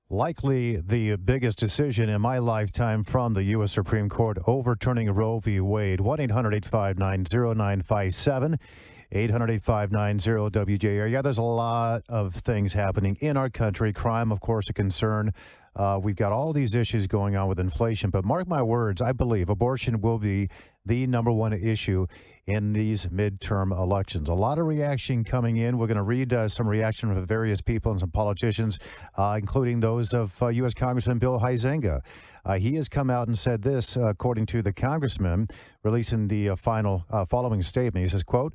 Likely the biggest decision in my lifetime from the U.S. Supreme Court overturning Roe v. Wade. 1-800-859-0957, 800-859-WJR. Yeah, there's a lot of things happening in our country. Crime, of course, a concern. We've got all these issues going on with inflation. But mark my words, I believe abortion will be the number one issue in these midterm elections. A lot of reaction coming in. We're going to read some reaction from various people and some politicians, including those of U.S. Congressman Bill Huizenga. He has come out and said this, according to the congressman, releasing the following statement. He says, quote,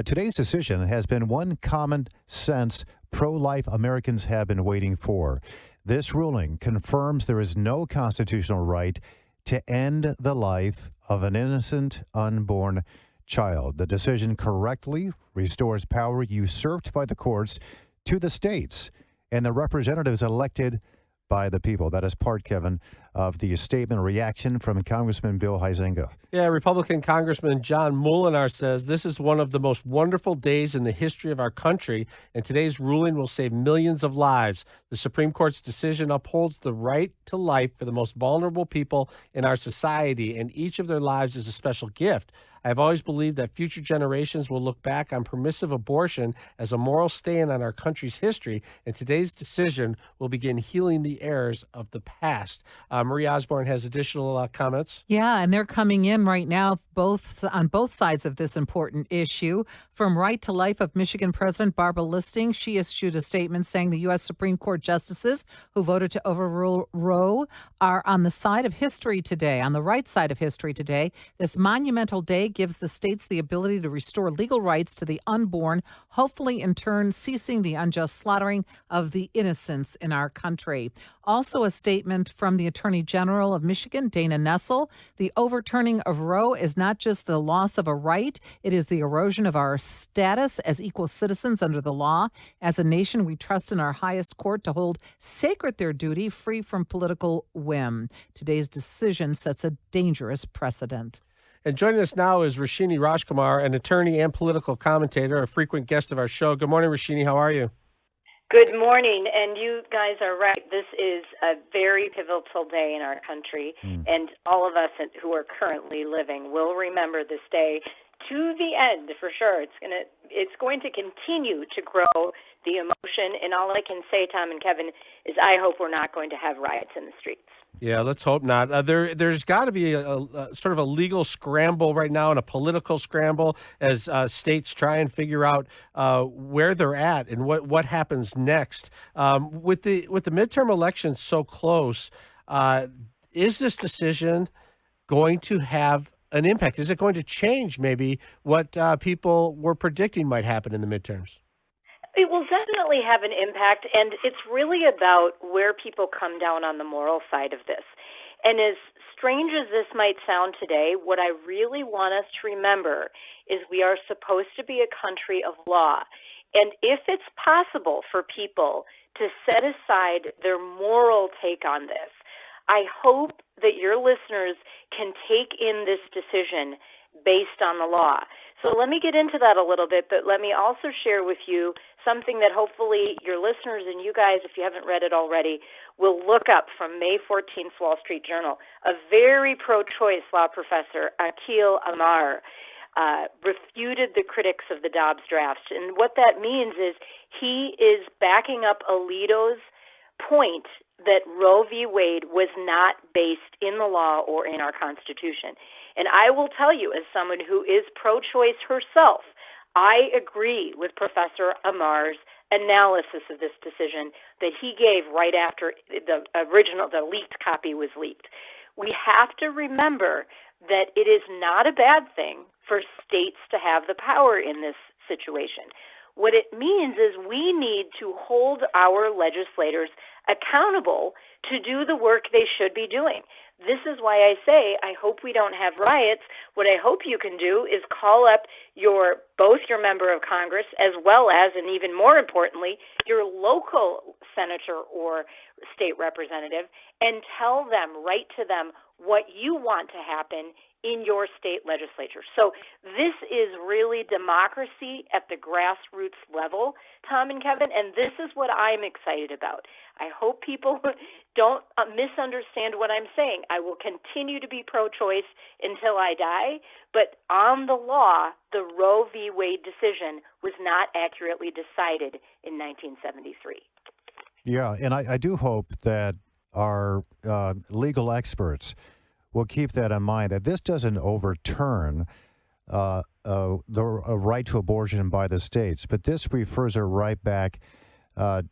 today's decision has been one common sense pro-life Americans have been waiting for. This ruling confirms there is no constitutional right to end the life of an innocent unborn child. The decision correctly restores power usurped by the courts to the states and the representatives elected by the people. That is part, Kevin, of the statement reaction from Congressman Bill Huizenga. Yeah, Republican Congressman John Molinar says this is one of the most wonderful days in the history of our country, and today's ruling will save millions of lives. The Supreme Court's decision upholds the right to life for the most vulnerable people in our society, and each of their lives is a special gift. I have always believed that future generations will look back on permissive abortion as a moral stain on our country's history, and today's decision will begin healing the errors of the past. Marie Osborne has additional comments. Yeah, and they're coming in right now on both sides of this important issue. From Right to Life of Michigan President Barbara Listing, she issued a statement saying the U.S. Supreme Court justices who voted to overrule Roe are on the side of history today, on the right side of history today. This monumental day gives the states the ability to restore legal rights to the unborn, hopefully in turn ceasing the unjust slaughtering of the innocents in our country. Also a statement from the Attorney General of Michigan, Dana Nessel. The overturning of Roe is not just the loss of a right, it is the erosion of our status as equal citizens under the law. As a nation, we trust in our highest court to hold sacred their duty, free from political whim. Today's decision sets a dangerous precedent. And joining us now is Roshini Rajkumar, an attorney and political commentator, a frequent guest of our show. Good morning, Roshini. How are you? Good morning, and you guys are right. This is a very pivotal day in our country, and all of us who are currently living will remember this day to the end for sure. It's going to continue to grow the emotion, and all I can say, Tom and Kevin, is I hope we're not going to have riots in the streets. Yeah, let's hope not. There's got to be a sort of a legal scramble right now and a political scramble as states try and figure out where they're at and what happens next. With the midterm elections so close, is this decision going to have an impact? Is it going to change maybe what people were predicting might happen in the midterms? It will definitely have an impact, and it's really about where people come down on the moral side of this. And as strange as this might sound today, what I really want us to remember is we are supposed to be a country of law. And if it's possible for people to set aside their moral take on this, I hope that your listeners can take in this decision based on the law. So let me get into that a little bit, but let me also share with you something that hopefully your listeners and you guys, if you haven't read it already, will look up from May 14th Wall Street Journal. A very pro-choice law professor, Akhil Amar, refuted the critics of the Dobbs draft. And what that means is he is backing up Alito's point that Roe v. Wade was not based in the law or in our Constitution. And I will tell you, as someone who is pro-choice herself, I agree with Professor Amar's analysis of this decision that he gave right after the leaked copy was leaked. We have to remember that it is not a bad thing for states to have the power in this situation. What it means is we need to hold our legislators accountable to do the work they should be doing. This is why I say I hope we don't have riots. What I hope you can do is call up your both your member of Congress as well as, and even more importantly, your local senator or state representative, and tell them, write to them what you want to happen in your state legislature. So this is really democracy at the grassroots level, Tom and Kevin, and this is what I'm excited about. I hope people don't misunderstand what I'm saying. I will continue to be pro-choice until I die, but on the law, the Roe v. Wade decision was not accurately decided in 1973. Yeah, and I do hope that our legal experts will keep that in mind, that this doesn't overturn the right to abortion by the states, but this refers it right back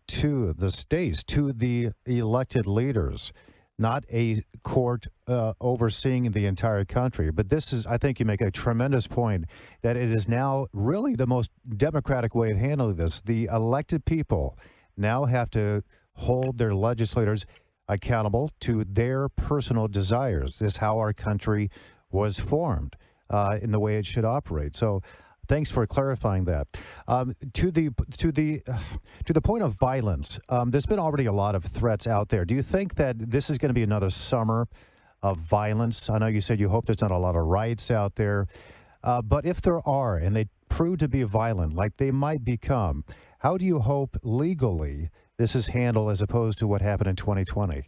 to the states, to the elected leaders, not a court overseeing the entire country. But this is, I think you make a tremendous point, that it is now really the most democratic way of handling this. The elected people now have to hold their legislators accountable to their personal desires. This is how our country was formed, in the way it should operate. So, thanks for clarifying that. To the point of violence, there's been already a lot of threats out there. Do you think that this is going to be another summer of violence? I know you said you hope there's not a lot of riots out there, but if there are, and they prove to be violent, like they might become, how do you hope legally this is handled as opposed to what happened in 2020?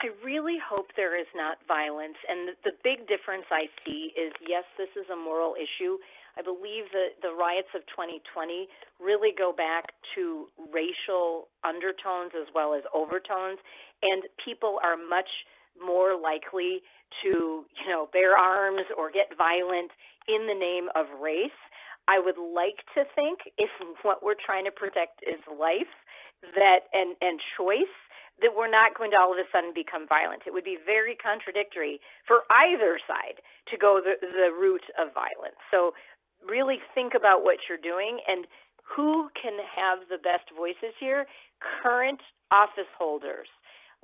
I really hope there is not violence. And the big difference I see is, yes, this is a moral issue. I believe that the riots of 2020 really go back to racial undertones as well as overtones, and people are much more likely to, bear arms or get violent in the name of race. I would like to think, if what we're trying to protect is life, and choice, that we're not going to all of a sudden become violent. It would be very contradictory for either side to go the route of violence. So really think about what you're doing and who can have the best voices here. Current office holders.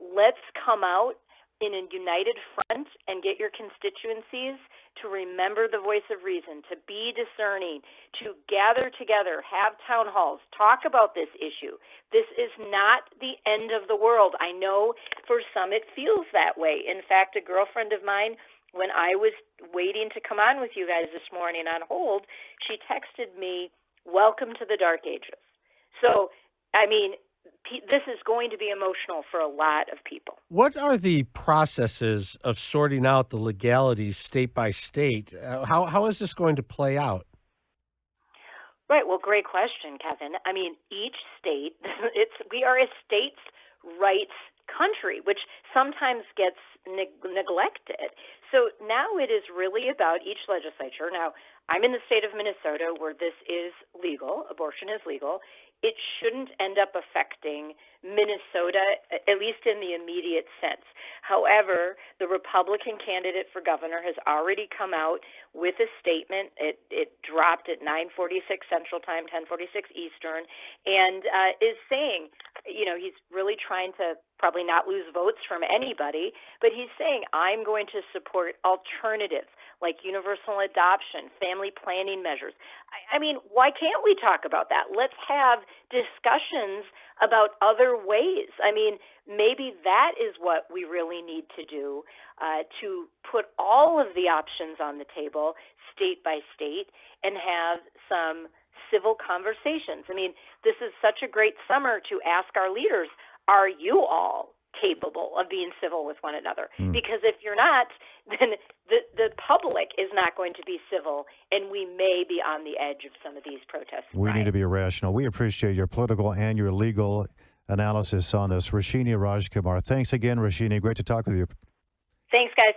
Let's come out in a united front and get your constituencies to remember the voice of reason, to be discerning, to gather together, have town halls, talk about this issue. This is not the end of the world. I know for some it feels that way. In fact, a girlfriend of mine, when I was waiting to come on with you guys this morning on hold, she texted me, "Welcome to the dark ages." So, this is going to be emotional for a lot of people. What are the processes of sorting out the legalities state by state? How is this going to play out? Right. Well, great question, Kevin. Each state, we are a states' rights country, which sometimes gets neglected. So now it is really about each legislature. Now, I'm in the state of Minnesota where this is legal, abortion is legal. It shouldn't end up affecting Minnesota, at least in the immediate sense. However, the Republican candidate for governor has already come out with a statement. It dropped at 9:46 Central Time, 10:46 Eastern, and is saying, he's really trying to probably not lose votes from anybody, but he's saying, I'm going to support alternatives like universal adoption, family planning measures. Why can't we talk about that? Let's have discussions about other ways. Maybe that is what we really need to do, to put all of the options on the table, state by state, and have some civil conversations. This is such a great summer to ask our leaders, are you all capable of being civil with one another? Because if you're not, then the public is not going to be civil, and we may be on the edge of some of these protests. We need to be rational. We appreciate your political and your legal analysis on this. Roshini Rajkumar. Thanks again, Roshini. Great to talk with you. Thanks, guys.